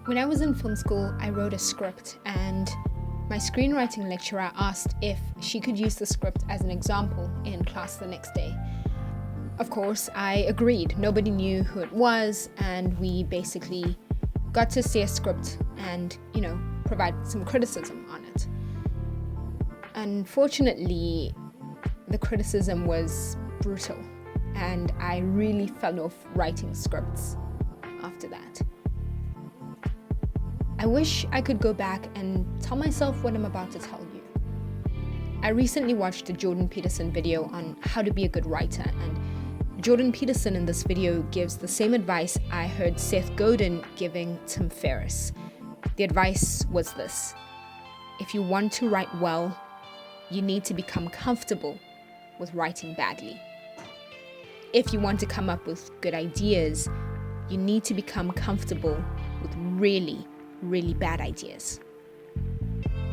When I was in film school, I wrote a script, and my screenwriting lecturer asked if she could use the script as an example in class the next day. Of course, I agreed. Nobody knew who it was, and we basically got to see a script and, provide some criticism on it. Unfortunately, the criticism was brutal, and I really fell off writing scripts after that. I wish I could go back and tell myself what I'm about to tell you. I recently watched a Jordan Peterson video on how to be a good writer, and Jordan Peterson in this video gives the same advice I heard Seth Godin giving Tim Ferriss. The advice was this: if you want to write well, you need to become comfortable with writing badly. If you want to come up with good ideas, you need to become comfortable with really bad ideas.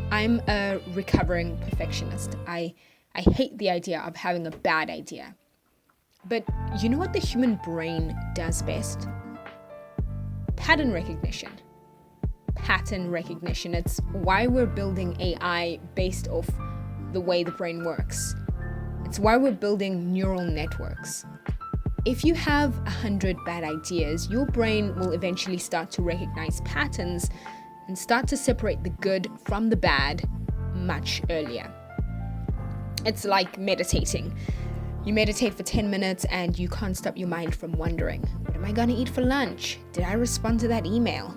I'm a recovering perfectionist. I hate the idea of having a bad idea. But you know what the human brain does best? Pattern recognition. It's why we're building AI based off the way the brain works. It's why we're building neural networks. If you have 100 bad ideas, your brain will eventually start to recognize patterns and start to separate the good from the bad much earlier. It's like meditating. You meditate for 10 minutes and you can't stop your mind from wondering, what am I going to eat for lunch? Did I respond to that email?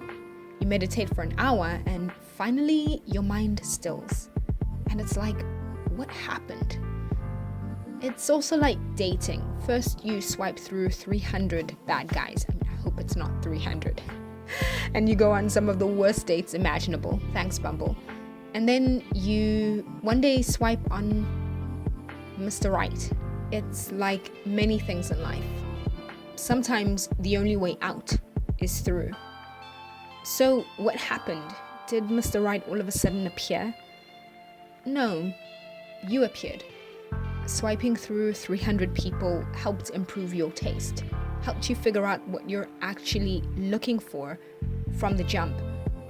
You meditate for an hour and finally your mind stills. And it's like, what happened? It's also like dating. First you swipe through 300 bad guys. I hope it's not 300. And you go on some of the worst dates imaginable. Thanks, Bumble. And then you one day swipe on Mr. Right. It's like many things in life. Sometimes the only way out is through. So what happened? Did Mr. Right all of a sudden appear? No, you appeared. Swiping through 300 people helped improve your taste, helped you figure out what you're actually looking for from the jump.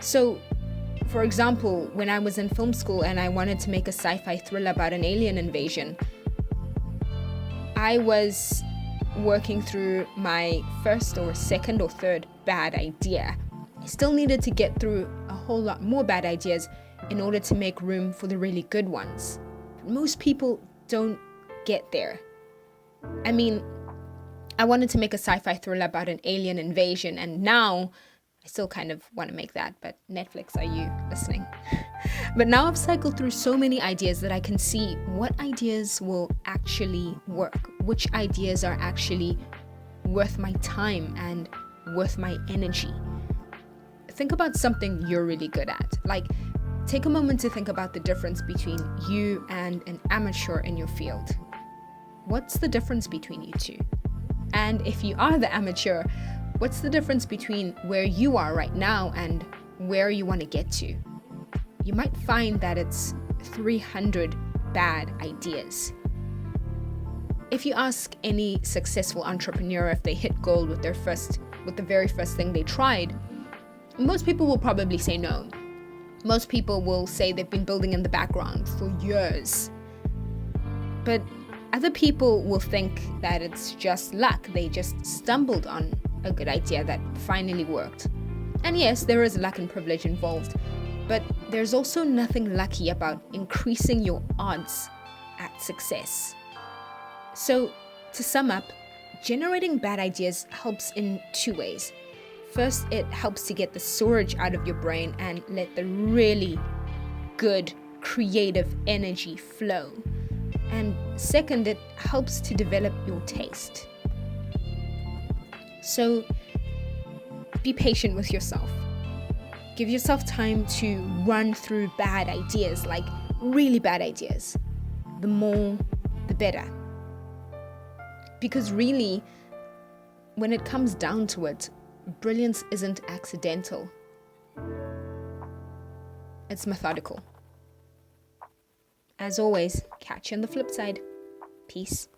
So, for example, when I was in film school and I wanted to make a sci-fi thriller about an alien invasion, I was working through my first or second or third bad idea. I still needed to get through a whole lot more bad ideas in order to make room for the really good ones. But most people don't get there. I mean, I wanted to make a sci-fi thriller about an alien invasion, and now I still kind of want to make that, but Netflix, are you listening? But now I've cycled through so many ideas that I can see what ideas will actually work, which ideas are actually worth my time and worth my energy. Think about something you're really good at. Like, take a moment to think about the difference between you and an amateur in your field. What's the difference between you two? And if you are the amateur, what's the difference between where you are right now and where you want to get to? You might find that it's 300 bad ideas. If you ask any successful entrepreneur if they hit gold with the very first thing they tried, most people will probably say no. Most people will say they've been building in the background for years. But other people will think that it's just luck. They just stumbled on a good idea that finally worked. And yes, there is luck and privilege involved, but there's also nothing lucky about increasing your odds at success. So, to sum up, generating bad ideas helps in two ways. First, it helps to get the storage out of your brain and let the really good creative energy flow. And second, it helps to develop your taste. So be patient with yourself. Give yourself time to run through bad ideas, like really bad ideas. The more, the better. Because really, when it comes down to it, brilliance isn't accidental. It's methodical. As always, catch you on the flip side. Peace.